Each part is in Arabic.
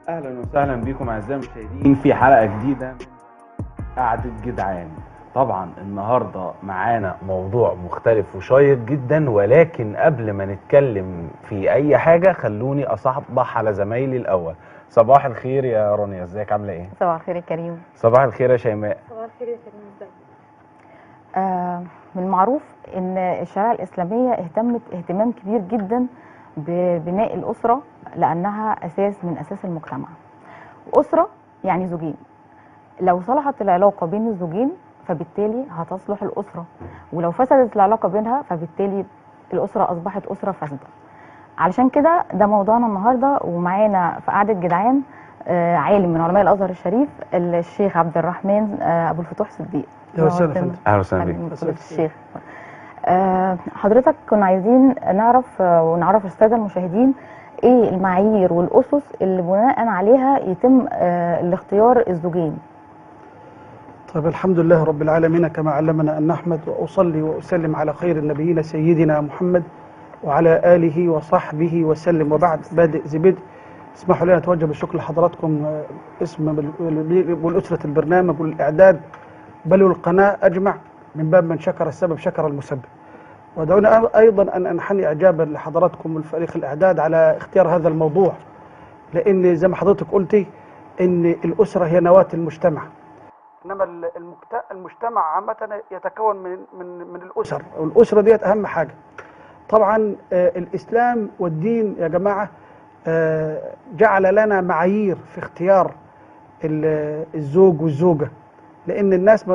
اهلا وسهلا بكم اعزائي المشاهدين في حلقه جديده من قعده جدعان. طبعا النهارده معانا موضوع مختلف وشيق جدا، ولكن قبل ما نتكلم في اي حاجه خلوني اصبح على زمايلي الاول. صباح الخير يا رانيا، ازيك؟ عامله ايه؟ صباح الخير يا كريم. صباح الخير يا شيماء. صباح الخير يا كريم، ازيك؟ من المعروف ان الشريعه الاسلاميه اهتمت اهتمام كبير جدا ببناء الاسره، لانها اساس من اساس المجتمع. اسره يعني زوجين، لو صلحت العلاقه بين الزوجين فبالتالي هتصلح الاسره، ولو فسدت العلاقه بينها فبالتالي الاسره اصبحت اسره فاسده. علشان كده ده موضوعنا النهارده، ومعانا في قعده جدعان عالم من علماء الازهر الشريف، الشيخ عبد الرحمن ابو الفتوح صديق. اهلا وسهلا فندم. اهلا وسهلا بك. الشيخ. حضرتك كنا عايزين نعرف ونعرف الساده المشاهدين ايه المعايير والاسس اللي بناء عليها يتم الاختيار الزوجين. طيب، الحمد لله رب العالمين كما علمنا ان نحمد، واصلي واسلم على خير النبيين سيدنا محمد وعلى اله وصحبه وسلم، وبعد. بادئ ذي بدء، اسمحوا لي اتوجه بالشكر لحضراتكم اسم والاسره البرنامج والاعداد بل والقناه اجمع، من باب من شكر السبب شكر المسبب. ودعوني ايضا ان انحني اعجابا لحضراتكم والفريق الاعداد على اختيار هذا الموضوع، لان زي ما حضرتك قلتي ان الاسره هي نواه المجتمع، انما المجتمع عامه يتكون من الاسر، والاسره ديت اهم حاجه. طبعا الاسلام والدين يا جماعه جعل لنا معايير في اختيار الزوج والزوجه، لان الناس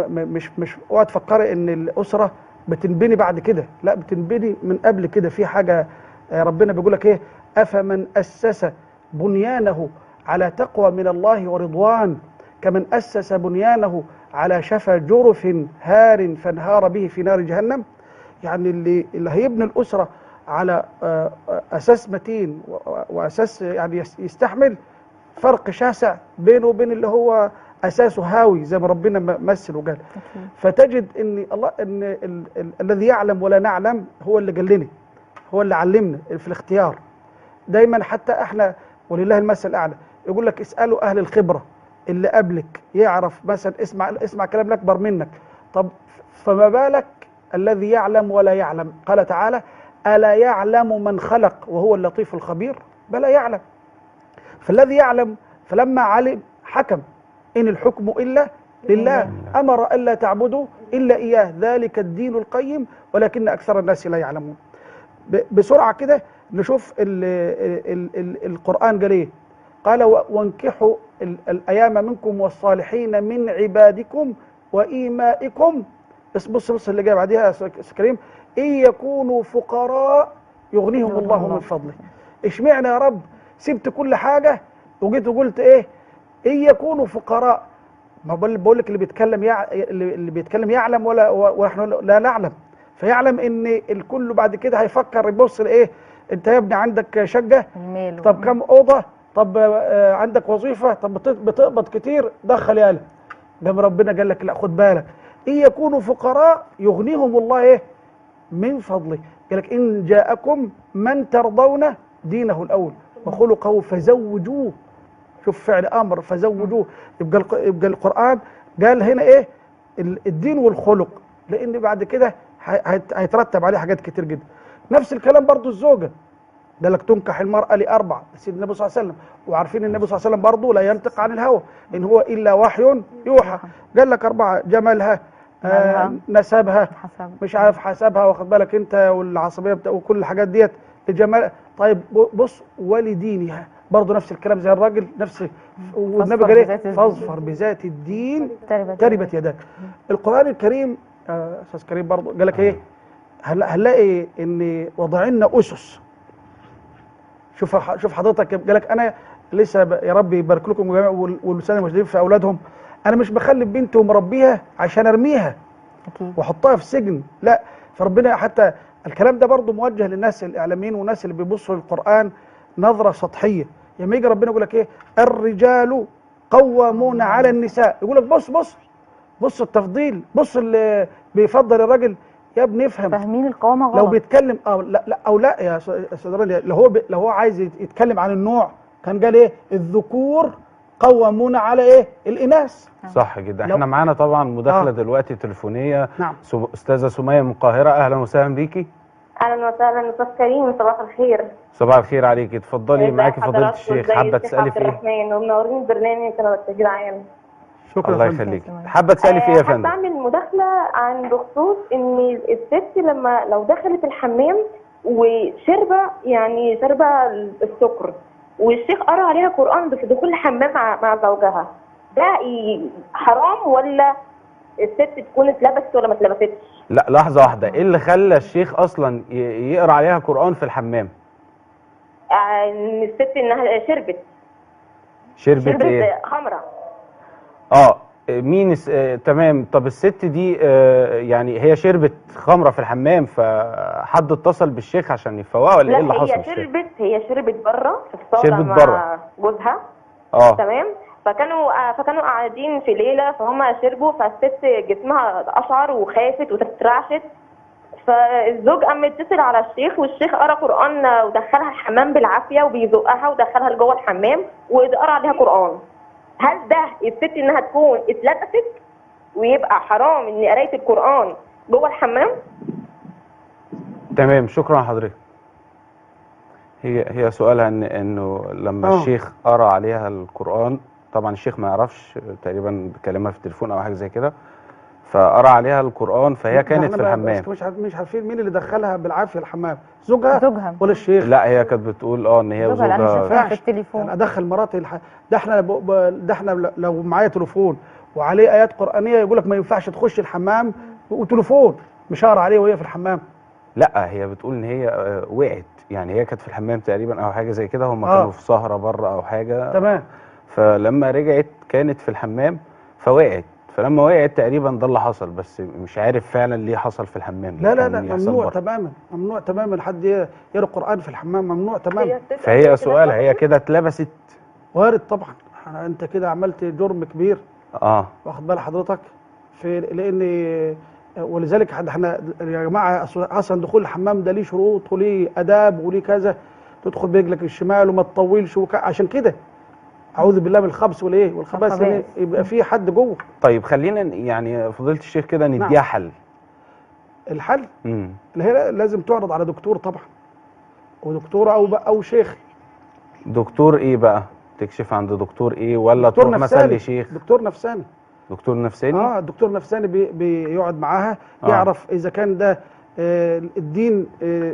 مش اوعى تفكري ان الاسره بتنبني بعد كده، لا، بتنبني من قبل كده. في حاجه ربنا بيقول لك ايه؟ افمن اسس بنيانه على تقوى من الله ورضوان كمن اسس بنيانه على شفا جرف هار فانهار به في نار جهنم. يعني اللي هيبني الاسره على اساس متين واساس يعني يستحمل، فرق شاسع بينه وبين اللي هو اساسه هاوي زي ما ربنا مثل وقال. فتجد ان الله الذي يعلم ولا نعلم هو اللي قال لنا، هو اللي علمنا في الاختيار دايما. حتى احنا ولله المثل الاعلى، يقول لك اسالوا اهل الخبره اللي قبلك، يعرف مثلا اسمع كلام الاكبر منك. طب فما بالك الذي يعلم ولا يعلم؟ قال تعالى: الا يعلم من خلق وهو اللطيف الخبير؟ بلى يعلم. فالذي يعلم فلما علم حكم: إن الحكم إلا لله، أمر ألا تعبدوا إلا إياه، ذلك الدين القيم ولكن أكثر الناس لا يعلمون. بسرعة كده نشوف القرآن قال إيه. قال: وانكحوا الأيام منكم والصالحين من عبادكم وإيمائكم. بس بص اللي جاي بعديها يا كريم: إن يكونوا فقراء يغنيهم الله من فضله. اشمعنى يا رب سبت كل حاجة وجيت وقلت إيه؟ إن يكونوا فقراء. ما بقول لك اللي بيتكلم يعلم ونحن لا نعلم، فيعلم ان الكل بعد كده هيفكر يبص لايه. انت يا ابني عندك شقه، طب كم اوضه، طب عندك وظيفه، طب بتقبض كتير، دخل يالا. قام ربنا قال لك لا، خد بالك: ان يكونوا فقراء يغنيهم الله ايه من فضله. قال لك: ان جاءكم من ترضون دينه الاول وخلقه فزوجوه. شوف فعل امر، فزوجوه. يبقى القران قال هنا ايه؟ الدين والخلق، لان بعد كده هيترتب عليه حاجات كتير جدا. نفس الكلام برضو الزوجه، قال لك: تنكح المراه لاربع، سيدنا النبي صلى الله عليه وسلم. وعارفين النبي صلى الله عليه وسلم برضو لا ينطق عن الهوى، ان هو الا وحي يوحى. قال لك اربعه: جمالها، نسبها، مش عارف حسبها، واخد بالك انت، والعصبيه وكل الحاجات ديت لجمال. طيب بص: ولدينها، برضه نفس الكلام زي الراجل، نفس. والنبي قال ايه؟ فاظفر بذات الدين تربت يداك. القران الكريم استاذ كريم برضه قال لك ايه؟ هنلاقي ان وضعنا اسس. شوف حضرتك، قال لك: انا لسه يا رب يبارك لكم جميعا والساده المشاهدين في اولادهم، انا مش بخلي بنتي ومربيها عشان ارميها واحطها في سجن، لا. فربنا حتى الكلام ده برضه موجه للناس الاعلاميين والناس اللي بيبصوا للقران نظره سطحيه. لما يجي ربنا يقول لك ايه؟ الرجال قوامون على النساء، يقول لك بص التفضيل، بص اللي بيفضل الراجل. يا ابني افهم، فاهمين القوامه غلط. لو بيتكلم لا يا استاذ رانيا، لو هو عايز يتكلم عن النوع كان قال ايه؟ الذكور قوامون على ايه؟ الاناث. صح جدا. احنا معانا طبعا مداخله دلوقتي تليفونيه. نعم. استاذه سميه من القاهره، اهلا وسهلا بيكي. اهلا وسهلا استاذ كريم، صباح الخير. صباح الخير عليكي، اتفضلي معاكي فضيله الشيخ. حابه تسالي في ايه؟ الرحمن ومنورين البرنامج قناه التجرعان. شكرا. الله يخليك. حابه تسالي في ايه يا فندم؟ بعمل مداخله عن بخصوص ان الست لو دخلت الحمام وشربه، يعني شربه السكر، والشيخ قرأ عليها قرآن في دخول الحمام مع زوجها، ده حرام ولا الست تكون اتلبست ولا ما اتلبستش؟ لا لحظه واحده، ايه اللي خلى الشيخ اصلا يقرا عليها قرآن في الحمام؟ ان الست انها شربت ايه؟ خمره. مين تمام. طب الست دي يعني هي شربت خمره في الحمام فحد اتصل بالشيخ عشان يفوقها ولا ايه اللي حصل؟ لا هي شربت بره في الصاله مع جوزها. تمام. فكانوا قاعدين في ليله، فهم شربوا، فالست جسمها اشعر وخافت وترعشت، فالزوج قام متصل على الشيخ، والشيخ قرا قران ودخلها الحمام بالعافيه وبيزقها ودخلها لجوه الحمام وقرا عليها قران. هل ده الست انها تكون اتلبست ويبقى حرام ان قرايه القران جوه الحمام؟ تمام، شكرا لحضرتك. هي سؤالها انه لما الشيخ قرا عليها القران، طبعا الشيخ ما يعرفش، تقريبا بكلمها في التليفون او حاجه زي كده، فقرا عليها القران فهي كانت في الحمام. مش عارفين مين اللي دخلها بالعافيه الحمام، زوجها ولا الشيخ؟ لا هي كانت بتقول ان هي زوجها. انا شايفاها في التليفون. يعني ادخل مراتي ده احنا لو معايا تليفون وعليه ايات قرانيه يقول لك ما ينفعش تخش الحمام وتليفون مش هقرا عليه وهي في الحمام. لا هي بتقول ان هي وقعت، يعني هي كانت في الحمام تقريبا او حاجه زي كده، هم كانوا في سهره بره او حاجه. تمام. فلما رجعت كانت في الحمام فوقعت، فلما وقعت تقريبا ده اللي حصل، بس مش عارف فعلا ليه حصل في الحمام. لا ممنوع تماما، ممنوع تماما حد يقرا قران في الحمام، ممنوع تماما. فهي سؤالها هي كده اتلبست؟ وارد طبعا، انت كده عملت جرم كبير. واخد بال حضرتك؟ لان ولذلك احنا يا جماعه اصلا دخول الحمام ده ليه شروط وليه اداب وليه كذا، تدخل برجلك الشمال وما تطولش عشان كده اعوذ بالله من الخبث والخبائث يبقى في حد جوه. طيب خلينا يعني فضيله الشيخ كده نديها حل. الحل اللي هي لازم تعرض على دكتور طبعا، ودكتوره او شيخ. دكتور ايه بقى؟ تكشف عند دكتور ايه ولا تروح مثلا لشيخ؟ دكتور نفساني. دكتور نفساني؟ الدكتور نفساني بيقعد معاها يعرف اذا كان ده الدين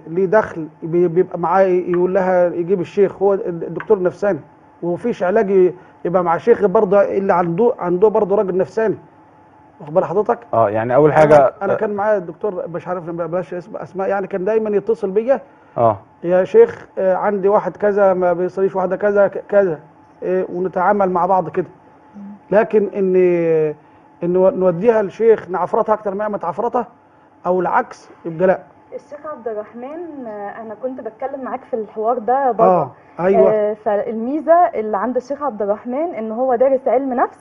ليه دخل، بيبقى معاه يقول لها يجيب الشيخ، هو الدكتور النفساني. ومفيش علاج يبقى مع شيخ برضه اللي عنده برضه راجل نفساني. واخد بال حضرتك؟ يعني اول حاجه انا كان معايا الدكتور مش عارف بلاش اسماء، يعني كان دايما يتصل بيا يا شيخ عندي واحد كذا ما بيصليش، واحده كذا كذا، ونتعامل مع بعض كده. لكن ان نوديها لشيخ نعفرتها اكتر ما تعفرتها او العكس يبقى لا. الشيخ عبد الرحمن، انا كنت بتكلم معاك في الحوار ده بره. ايوه. فالميزه اللي عند الشيخ عبد الرحمن ان هو دارس علم نفس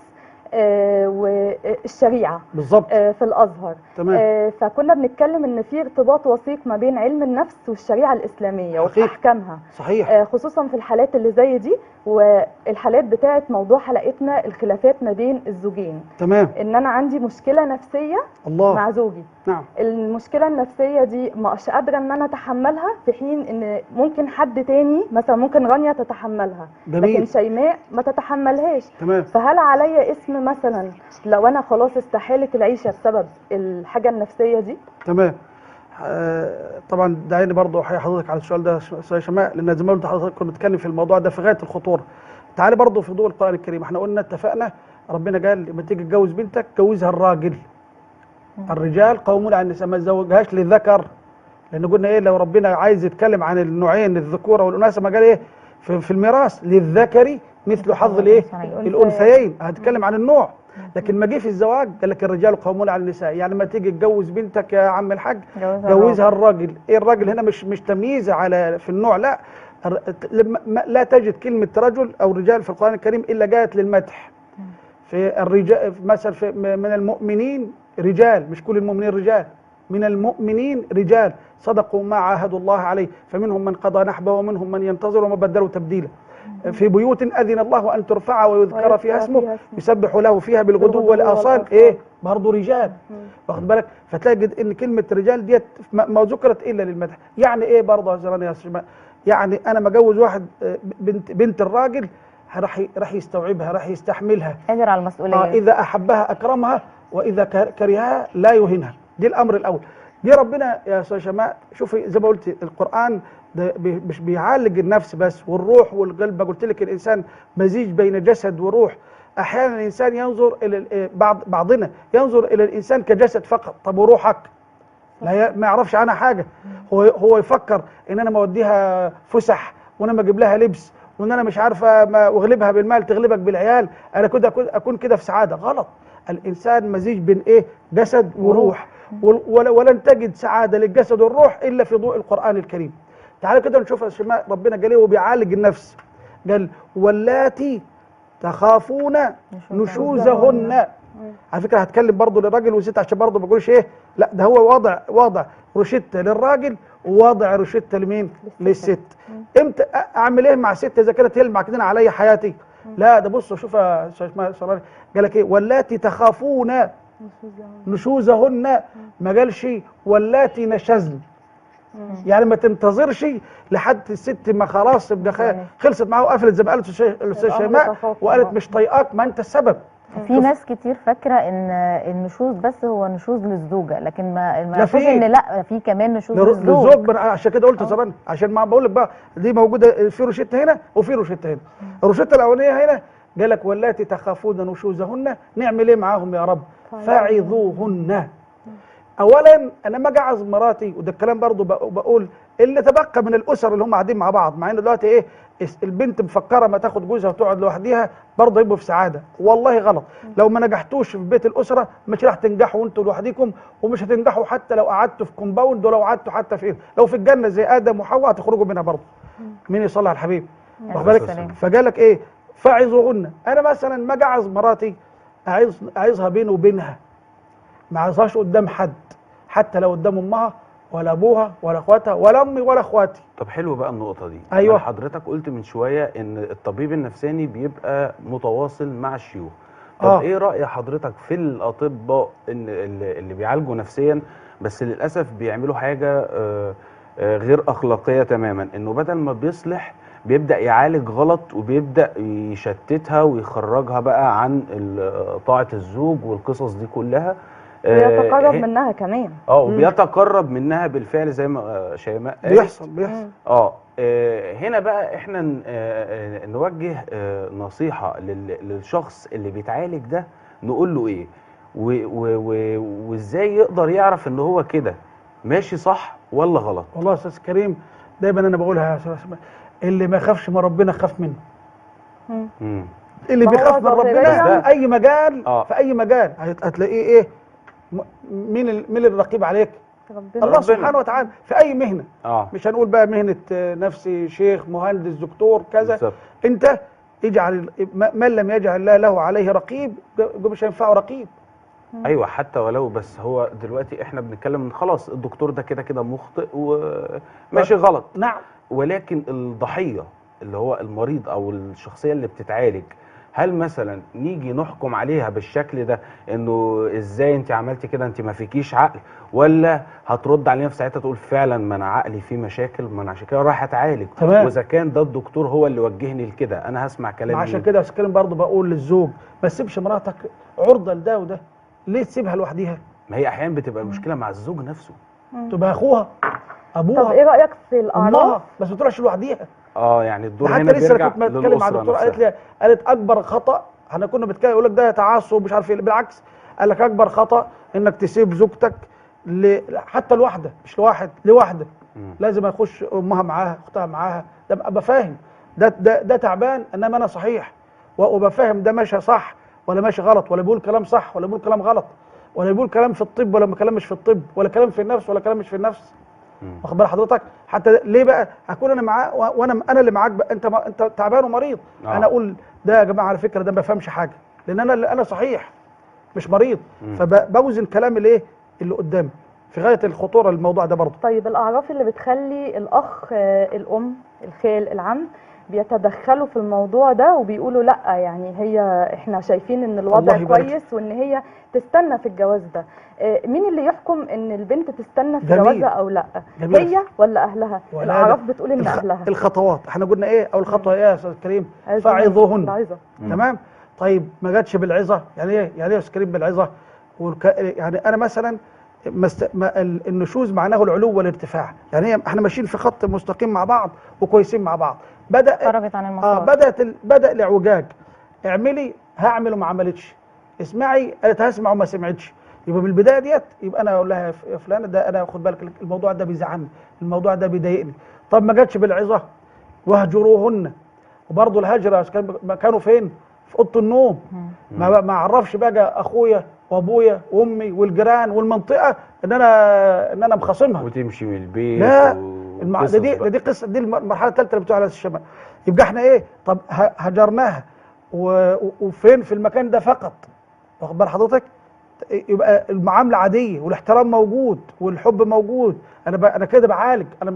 والشريعه بالظبط في الازهر. تمام. فكنا بنتكلم ان في ارتباط وثيق ما بين علم النفس والشريعه الاسلاميه واحكامها. صحيح. خصوصا في الحالات اللي زي دي، والحالات بتاعه موضوع حلقتنا الخلافات ما بين الزوجين. تمام. ان انا عندي مشكله نفسيه مع زوجي. نعم. المشكله النفسيه دي مش قادره ان انا اتحملها، في حين ان ممكن حد تاني مثلا ممكن رانيا تتحملها. جميل. لكن شيماء ما تتحملهاش. تمام. فهل عليا اسم مثلا لو انا خلاص استحالت العيشه بسبب الحاجه النفسيه دي؟ تمام. طبعا دعيني برضه احيي حضرتك على السؤال ده يا شيماء، لان زي ما قلت حضرتك كنا بنتكلم في الموضوع ده في غايه الخطوره. تعالي برضه في ضوء القران الكريم، احنا قلنا اتفقنا ربنا قال لما تيجي تجوز بنتك جوزها الراجل. الرجال قوامون على النساء، ما تزوجهاش للذكر، لان قلنا ايه لو ربنا عايز يتكلم عن النوعين الذكوره والاناثه ما قال ايه في الميراث للذكر مثل حظ الايه الانثيين، هتكلم عن النوع. لكن ما جه في الزواج قال لك الرجال قوامون على النساء، يعني ما تيجي تجوز بنتك يا عم الحاج جوزها الراجل. ايه الراجل هنا مش تمييز على في النوع، لا. لا تجد كلمه رجل او رجال في القران الكريم الا جاءت للمدح. في الرجال مثلا من المؤمنين رجال، مش كل المؤمنين رجال، من المؤمنين رجال صدقوا ما عاهدوا الله عليه، فمنهم من قضى نحبه ومنهم من ينتظر وما بدلوا تبديلا. في بيوت اذن الله ان ترفع ويذكر فيها اسمه يسبح له فيها بالغدو والاصال ايه برضه رجال، واخد بالك؟ فتجد ان كلمه رجال ديت ما ذكرت الا للمدح. يعني ايه برضه يا زمان يا شيماء؟ يعني انا مجوز واحد بنت الراجل راح يستوعبها، راح يستحملها، قادر على المسؤوليه. اذا احبها اكرمها واذا كرهها لا يهينها. دي الامر الاول. دي ربنا يا استاذ شيماء شوفي زي ما قلت القران ده مش بيعالج النفس بس والروح والقلب. قلت لك الانسان مزيج بين جسد وروح. احيانا الانسان ينظر الى بعضنا ينظر الى الانسان كجسد فقط. طب وروحك؟ لا ما يعرفش عنها حاجه. هو يفكر ان انا موديها فسح وانا ما اجيب لها لبس وان انا مش عارفه ما واغلبها بالمال تغلبك بالعيال، انا كده اكون كده في سعاده. غلط. الانسان مزيج بين ايه؟ جسد وروح. ولن تجد سعاده للجسد والروح الا في ضوء القران الكريم. تعالى كده نشوف يا شيماء ربنا قال ايه وبيعالج النفس. قال واللاتي تخافون نشوزهن. على فكره هتكلم برضه للراجل والست عشان برضه ما بقولش ايه، لا ده هو وضع روشته للراجل ووضع روشته لمين؟ للست. امتى اعمل ايه مع ست اذا كانت هي اللي معكدين عليا حياتي؟ لا ده بصوا شوف يا شيماء قال لك ايه؟ واللاتي تخافون نشوزهن، ما قالش واللاتي نشزن. يعني ما تنتظرش لحد الست ما خلاص خلصت معاه وقفلت زي ما قالت الاستاذ شيماء وقالت مش طايقاك، ما انت السبب. في ناس كتير فاكره ان النشوز بس هو نشوز للزوجه، لكن ما يعرفوش ان لا في كمان نشوز للزوج. عشان كده قلت زمان، عشان ما بقول لك بقى دي موجوده في روشته هنا وفي روشته هنا. الروشته الاولانيه هنا قال لك واللاتي تخافون نشوزهن، نعمل ايه معاهم يا رب؟ فعظوهن. اولا انا ما اجعز مراتي، وده الكلام برضو بقول اللي تبقى من الاسر اللي هم قاعدين مع بعض، مع ان دلوقتي ايه البنت مفكره ما تاخد جوزها وتقعد لوحديها برضه يبقوا في سعاده. والله غلط. لو ما نجحتوش في بيت الاسره مش راح تنجحوا انتوا لوحديكم، ومش هتنجحوا حتى لو قعدتوا في كومباوند، ولو قعدتوا حتى في لو في الجنه زي ادم وحواء هتخرجوا منها برضه. مين يصلي على الحبيب؟ واخد بالك؟ فقال لك ايه؟ فعظوهن. انا مثلا ما اجعز مراتي اعظها بيني وبينها، ما اعظهاش قدام حد، حتى لو قدام امها ولا ابوها ولا اخواتها ولا امي ولا اخواتي. طب حلو بقى النقطه دي. ايوه حضرتك قلت من شويه ان الطبيب النفساني بيبقى متواصل مع الشيوخ. طب ايه راي حضرتك في الاطباء اللي بيعالجوا نفسيا بس للاسف بيعملوا حاجه غير اخلاقيه تماما، انه بدل ما بيصلح بيبدا يعالج غلط وبيبدا يشتتها ويخرجها بقى عن طاعه الزوج والقصص دي كلها، بيتقرب منها كمان. وبيتقرب منها بالفعل زي ما شيماء قالت. بيحصل. هنا بقى احنا نوجه نصيحة للشخص اللي بيتعالج ده، نقول له ايه وازاي يقدر يعرف ان هو كده ماشي صح ولا غلط؟ والله يا استاذ كريم دايما انا بقولها يا استاذ، اللي ما يخافش من ربنا خاف منه. اللي بيخاف من ربنا في اي مجال في اي مجال هتلاقيه ايه؟ مين الرقيب عليك؟ ربنا. الله سبحانه وتعالى في اي مهنه. مش هنقول بقى مهنه نفسي، شيخ، مهندس، دكتور، كذا بالزبط. انت اجعل من لم يجعل الله له عليه رقيب مش هينفعه رقيب. ايوه حتى ولو بس هو دلوقتي احنا بنتكلم ان خلاص الدكتور ده كده مخطئ وماشي غلط. نعم. ولكن الضحيه اللي هو المريض او الشخصيه اللي بتتعالج، هل مثلا نيجي نحكم عليها بالشكل ده انه ازاي انت عملتي كده، انت ما فيكيش عقل، ولا هترد علينا في ساعتها تقول فعلا ما انا عقلي فيه مشاكل، ما انا عشان كده رايح اتعالج، واذا كان ده الدكتور هو اللي وجهني لكده انا هسمع كلامه. عشان كده بتكلم برضه بقول للزوج ما تسيبش مراتك عرضه لده وده، ليه تسيبها لوحديها؟ ما هي احيانا بتبقى المشكله مع الزوج نفسه، تبقى اخوها، ابوها، طب ايه رايك في الاعراف؟ بس ما تروحش لوحديها. يعني الدور هنا بيرجع كنت بتكلم مع الدكتوره قالت اكبر خطا، احنا كنا بنتكلم يقول لك ده تعصب مش عارف ايه، بالعكس قال لك اكبر خطا انك تسيب زوجتك حتى لوحده، مش لواحد، لوحده. لازم يخش امها معاها، اختها معاها، ده ابقى فاهم ده تعبان انما انا صحيح، وابقى فاهم ده ماشي صح ولا ماشي غلط، ولا بيقول كلام صح ولا بيقول كلام غلط، ولا بيقول كلام في الطب ولا كلام مش في الطب، ولا كلام في النفس ولا كلام مش في النفس. واخد بال حضرتك؟ حتى ليه بقى هكون انا معاه وانا اللي معاك بقى انت تعبان ومريض. انا اقول ده يا جماعه على فكره ده ما بفهمش حاجه، لان انا صحيح مش مريض. فبوزن كلام الايه اللي قدامي، في غايه الخطوره الموضوع ده برضه. طيب الاعراف اللي بتخلي الاخ، الام، الخال، العم بيتدخلوا في الموضوع ده وبيقولوا لا، يعني هي احنا شايفين ان الوضع كويس وان هي تستنى في الجواز ده. مين اللي يحكم ان البنت تستنى في جوازها او لا؟ هي ولا اهلها؟ الاعراف بتقول ان اهلها. الخطوات احنا قلنا ايه؟ او الخطوه ايه يا استاذ كريم؟ فعظوهن. تمام. طيب ما جاتش بالعظه، يعني ايه؟ يعني ايه يا استاذ كريم بالعظه؟ يعني انا مثلا النشوز معناه العلو والارتفاع، يعني احنا ماشيين في خط مستقيم مع بعض وكويسين مع بعض، خرجت عن المسار. بدا الاعوجاج. اعملي، هعمل وما عملتش. اسمعي، قالت هسمع وما سمعتش. يبقى من البدايه ديت يبقى انا اقول لها يا فلانه ده انا خد بالك الموضوع ده بيزعلني، الموضوع ده بيضايقني. طب ما جاتش بالعظه، واهجروهن. وبرضه الهجره كانوا فين؟ في اوضه النوم. ما اعرفش بقى اخويا وابويا وامي والجيران والمنطقه ان انا مخاصمها وتمشي من البيت. لا، دي قصه، دي المرحله الثالثه اللي بتقول على الشمال. يبقى احنا ايه؟ طب هجرناها وفين؟ في المكان ده فقط. واخد بال حضرتك؟ يبقى المعامله عاديه والاحترام موجود والحب موجود. انا كده بعالج، انا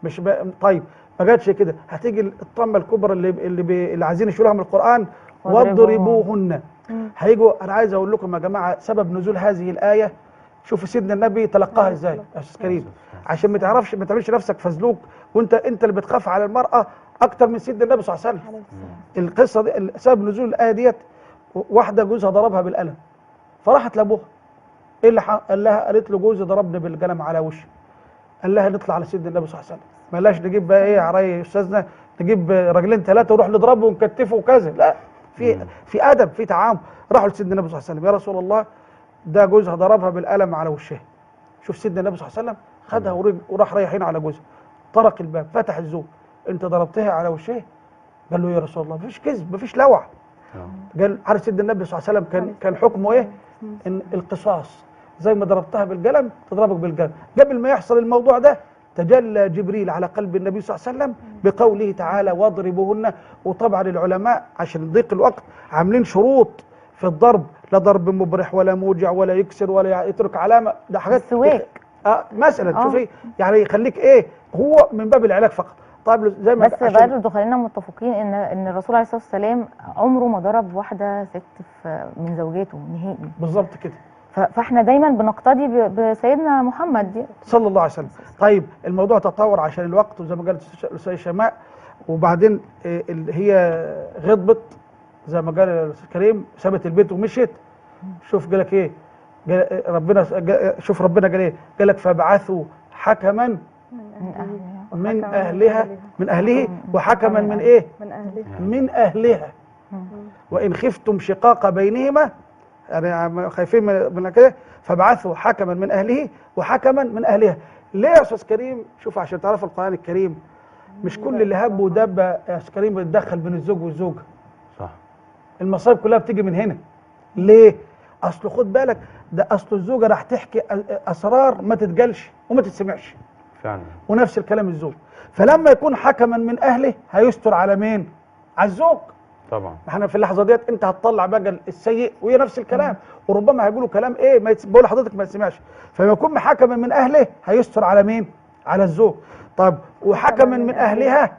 مش طيب ما جاتش كده، هتيجي الطامه الكبرى اللي عايزين يشيلوها من القران، واضربوهن. هيجوا. انا عايز اقول لكم يا جماعه سبب نزول هذه الايه. شوفوا سيدنا النبي تلقاها ازاي يا استاذ كريم، عشان ما تعملش نفسك فزلوك وانت اللي بتخاف على المراه اكتر من سيدنا النبي صلى الله عليه وسلم. القصه دي سبب نزول الايه ديت، واحده جوزها ضربها بالقلم، فراحت لابوها. ايه اللي قال لها؟ قالت له جوزي ضربني بالقلم على وشي. قال لها نطلع على سيدنا النبي صلى الله عليه وسلم، بلاش نجيب بقى ايه يا راي استاذنا، نجيب راجلين ثلاثه ونروح نضربه ونكتفه وكذا. لا، في ادب، في تعامل. راحوا لسيدنا النبي صلى الله عليه وسلم، يا رسول الله ده جوزها ضربها بالقلم على وشها. شوف سيدنا النبي صلى الله عليه وسلم خدها وراح رايحين على جوزها، طرق الباب، فتح الزوج. انت ضربتها على وشها؟ قال له يا رسول الله مفيش كذب، مفيش لوع. قال عارف سيدنا النبي صلى الله عليه وسلم كان حكمه ايه؟ ان القصاص، زي ما ضربتها بالقلم تضربك بالقلم. قبل ما يحصل الموضوع ده تجلى جبريل على قلب النبي صلى الله عليه وسلم بقوله تعالى واضربوهن. وطبعا العلماء عشان ضيق الوقت عاملين شروط في الضرب، لا ضرب مبرح ولا موجع ولا يكسر ولا يترك علامه، ده حاجات السواك مثلا. شوفي يعني يخليك ايه، هو من باب العلاج فقط. طيب زي ما بس برضه خلينا متفقين ان الرسول عليه الصلاه والسلام عمره ما ضرب واحده ست من زوجاته نهائي. بالظبط كده. فاحنا دايما بنقتدي بسيدنا محمد صلى الله عليه وسلم. طيب الموضوع تطور عشان الوقت، وزي ما قالت الاستاذ شيماء، وبعدين اللي هي غضبت زي ما قال الاستاذ كريم، سابت البيت ومشيت. شوف قال لك ايه؟ شوف ربنا قال ايه؟ قال لك فبعثوا حكما من اهله وحكما من ايه؟ من اهلها. وان خفتم شقاق بينهما، يعني خايفين من كده، فبعثوا حكما من اهله وحكما من اهلها. ليه يا استاذ كريم؟ شوف عشان تعرف القران الكريم مش كل اللي هب ودب يا استاذ كريم بيتدخل بين الزوج والزوجه. صح. المصايب كلها بتيجي من هنا. ليه؟ اصل خد بالك، ده اصل الزوجه راح تحكي اسرار ما تتقالش وما تتسمعش. فعلا. ونفس الكلام الزوج. فلما يكون حكما من اهله هيستر على مين؟ على الزوج. طبعا. احنا في اللحظه ديت انت هتطلع بقى السيء وهي نفس الكلام، وربما هيقولوا كلام ايه بقول لحضرتك ما تسمعش. فلما يكون حكما من اهله هيستر على مين؟ على الزوج. طب وحكما من اهلها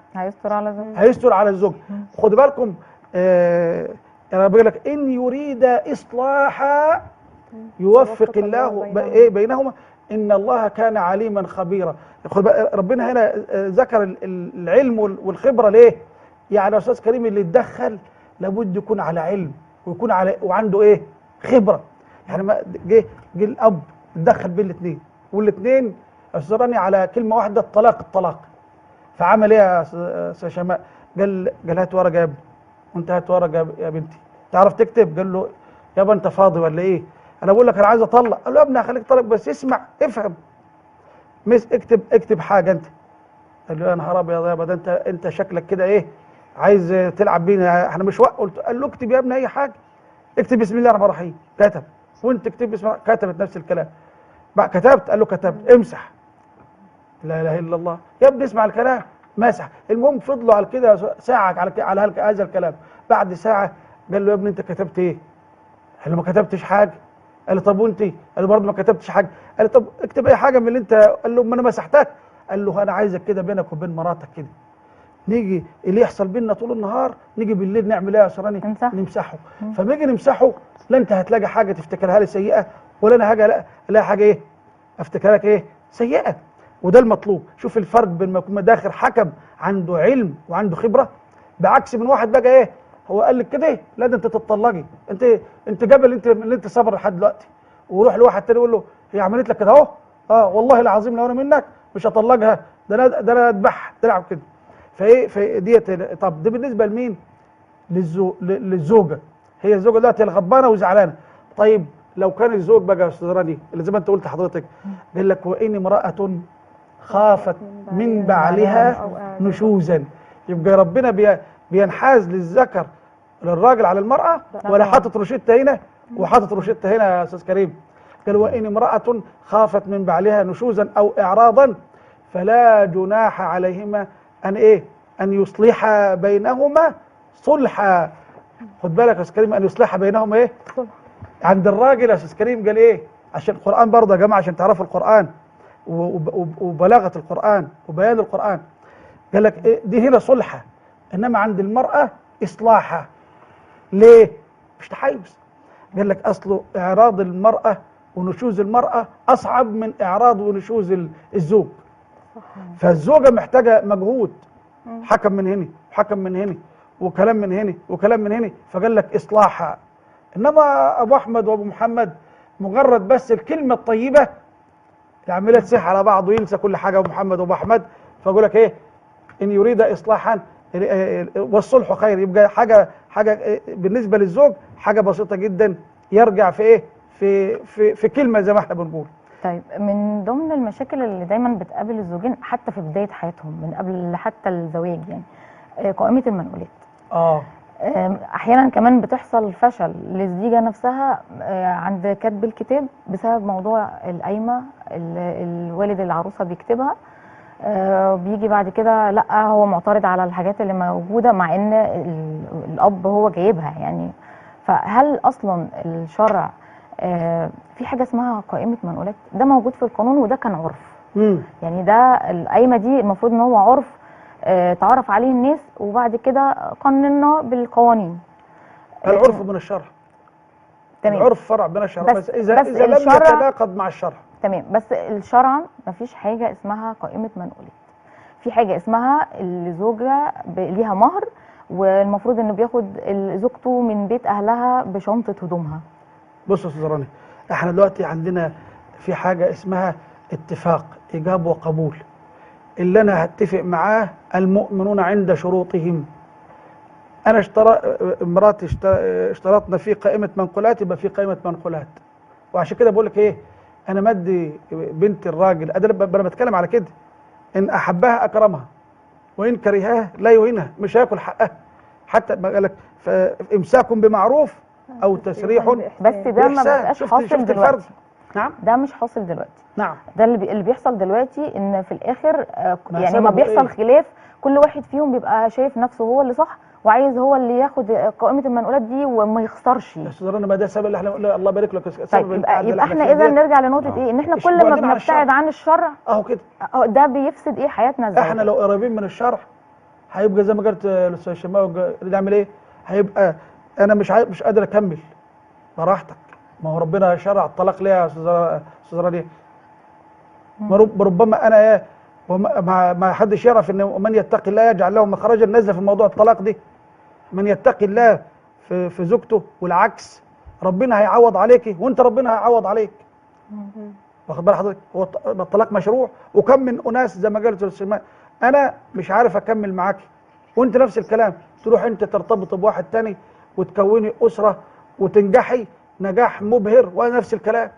هيستر على الزوج. خدوا بالكم انا بقول لك ان يريد اصلاحا يوفق الله بينهما ان الله كان عليما خبيرا. ربنا هنا ذكر العلم والخبره. ليه؟ يعني يا استاذ كريم اللي يتدخل لابد يكون على علم ويكون وعنده ايه؟ خبره. يعني ما جه الاب اتدخل بين الاثنين، والاثنين اصراني على كلمه واحده، الطلاق. فعمل ايه يا استاذ شيماء؟ قال هات ورقه يا ابني، وانت هات ورقه يا بنتي، تعرف تكتب؟ قال له يابا انت فاضي ولا ايه؟ انا بقول لك انا عايز اطلق. قال له يا ابني هخليك طلق بس اسمع افهم، اكتب حاجه انت. قال له يا نهار ابيض يابا، ده انت شكلك كده ايه، عايز تلعب بينا، احنا مش قلت. قال له اكتب يا ابني اي حاجه، اكتب بسم الله الرحمن الرحيم. كتب. وانت اكتب بسم الله، كتبت نفس الكلام. بقى كتبت؟ قال له كتبت. امسح. لا اله الا الله يا ابني، اسمع الكلام. مسح. المهم فضلوا على كده ساعه على هذا الكلام. بعد ساعه قال له يا ابني انت كتبت ايه؟ قال له ما كتبتش حاجه. قال له طب وانت؟ قال له برضه ما كتبتش حاجه. قال له طب اكتب اي حاجه من اللي انت. قال له ما انا مسحتك. قال له انا عايزك كده بينك وبين مراتك كده نيجي اللي يحصل بينا طول النهار نيجي بالليل نعمل ايه يا سراني؟ نمسحه. فما نيجي نمسحه لا انت هتلاقي حاجه تفتكرها لي سيئه ولا انا هاجي الاقي حاجه ايه افتكرها لك ايه سيئه. وده المطلوب. شوف الفرق بين ما يكون داخل حكم عنده علم وعنده خبره، بعكس من واحد بقى ايه هو قال لك كده ايه لا ده انت تتطلقي، انت جبل اللي انت صبر لحد دلوقتي، وروح لواحد تاني يقول له هي عملت لك كده اهو والله العظيم لو انا منك مش هطلقها، ده انا اذبحها تلعب كده. فايه ديت. طب ده بالنسبه لمين؟ للزوجه. هي الزوجه دلوقتي غضبانه وزعلانه. طيب لو كان الزوج بقى يا استاذ راني اللي زي ما انت قلت حضرتك قال لك وان امراه خافت من بعلها نشوزا، يبقى ربنا بينحاز للذكر للراجل على المراه ولا حاطط روشته هنا وحاطط روشته هنا يا استاذ كريم؟ قال وان امراه خافت من بعلها نشوزا او اعراضا فلا جناح عليهما ان يصلحا بينهما صلحا. خد بالك يا استاذ كريم، ان يصلحا بينهما ايه؟ صلح. عند الراجل يا استاذ كريم قال ايه؟ عشان القران برضه يا جماعه عشان تعرفوا القران وبلاغه القران وبيان القران. قال لك إيه؟ دي هنا صلحه، انما عند المراه اصلاحها. ليه؟ مش تحيز. قال لك اصله اعراض المراه ونشوز المراه اصعب من اعراض ونشوز الزوج. فالزوجه محتاجه مجهود، حكم من هنا وحكم من هنا وكلام من هنا وكلام من هنا، فقال لك اصلاحها. انما ابو احمد وابو محمد مجرد بس الكلمه الطيبه يعملها تسيح على بعض وينسى كل حاجه. ابو محمد وابو احمد فاقول لك ايه؟ ان يريد اصلاحا والصلح خير. يبقى حاجه بالنسبه للزوج حاجه بسيطه جدا، يرجع في ايه؟ في كلمه زي ما احنا بنقول. طيب من ضمن المشاكل اللي دايما بتقابل الزوجين حتى في بدايه حياتهم من قبل حتى الزواج يعني قائمه المنقولات. احيانا كمان بتحصل فشل للزيجه نفسها عند كتب الكتاب بسبب موضوع القايمه الوالد العروسه بيكتبها. بيجي بعد كده لا هو معترض على الحاجات اللي موجوده مع ان الاب هو جايبها يعني. فهل اصلا الشرع في حاجه اسمها قائمه منقولات؟ ده موجود في القانون وده كان عرف. يعني ده القايمه دي المفروض ان هو عرف تعرف عليه الناس وبعد كده قننا بالقوانين. العرف من الشرع. تمام. العرف فرع من الشرع بس اذا لم يتناقض مع الشرع. تمام. بس الشرعا مفيش حاجه اسمها قائمه منقولات. في حاجه اسمها الزوجه ليها مهر والمفروض انه بياخد زوجته من بيت اهلها بشنطه هدومها. بص يا استاذ راني، احنا دلوقتي عندنا في حاجه اسمها اتفاق ايجاب وقبول. اللي انا هتفق معاه المؤمنون عند شروطهم. انا مراتي اشترطنا في قائمه منقولات يبقى في قائمه منقولات. وعشان كده بقول لك ايه؟ انا مدي بنت الراجل انا بتكلم على كده، ان احبها اكرمها وان كرهها لا يهينها، مش هياكل حقها. حتى قال لك امساك بمعروف او تسريح بس ده ما بقاش حاصل دلوقتي. نعم ده مش حاصل دلوقتي. نعم ده اللي بيحصل دلوقتي ان في الاخر يعني ما بيحصل خلاف كل واحد فيهم بيبقى شايف نفسه هو اللي صح وعايز هو اللي ياخد قائمه المنقولات دي وما يخسرش. يا استاذ رنا ما ده السبب اللي احنا الله يبارك لك. طيب يبقى احنا اذا نرجع لنقطه ايه؟ ان احنا كل ما بنبتعد عن الشرع اهو كده ده بيفسد ايه حياتنا ازاي. احنا لو قريبين من الشرع هيبقى زي ما قلت الاستاذ شماوي نعمل ايه؟ هيبقى انا مش قادر اكمل. براحتك، ما هو ربنا شرع الطلاق ليه يا استاذ رنا؟ ربما انا ايه ما حدش يعرف ان من يتقي الله يجعل له مخرجا. نزل في موضوع الطلاق دي من يتقي الله في زوجته والعكس ربنا هيعوض عليكي وانت ربنا هيعوض عليك. واخد بال حضرتك؟ هو الطلاق مشروع. وكم من اناس زي ما قالت السماء انا مش عارف اكمل معاكي وانت نفس الكلام، تروح انت ترتبط بواحد تاني وتكوني اسره وتنجحي نجاح مبهر وانا نفس الكلام.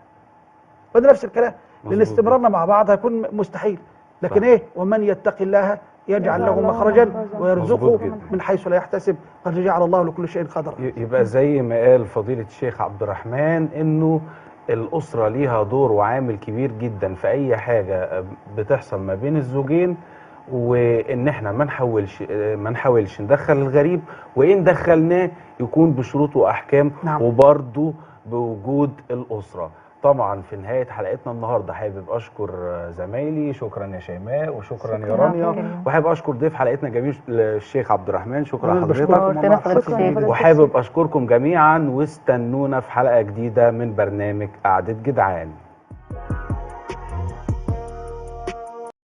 وانا نفس الكلام لان استمرارنا مع بعض هيكون مستحيل. لكن صح. ايه؟ ومن يتقي الله يجعل له مخرجا ويرزقه من حيث لا يحتسب قد جعل الله لكل شيء قدرا. يبقى زي ما قال فضيلة الشيخ عبد الرحمن انه الأسرة ليها دور وعامل كبير جدا في أي حاجة بتحصل ما بين الزوجين، وإن احنا ما نحاولش ندخل الغريب، وإن دخلناه يكون بشروط وأحكام. نعم. وبرضه بوجود الأسرة. طبعا في نهايه حلقتنا النهارده حابب اشكر زمايلي، شكرا يا شيماء وشكرا يا رانيا، وحابب اشكر ضيف حلقتنا جميل الشيخ عبد الرحمن، شكرا لحضرتك، وحابب اشكركم جميعا واستنونا في حلقه جديده من برنامج قعده جدعان.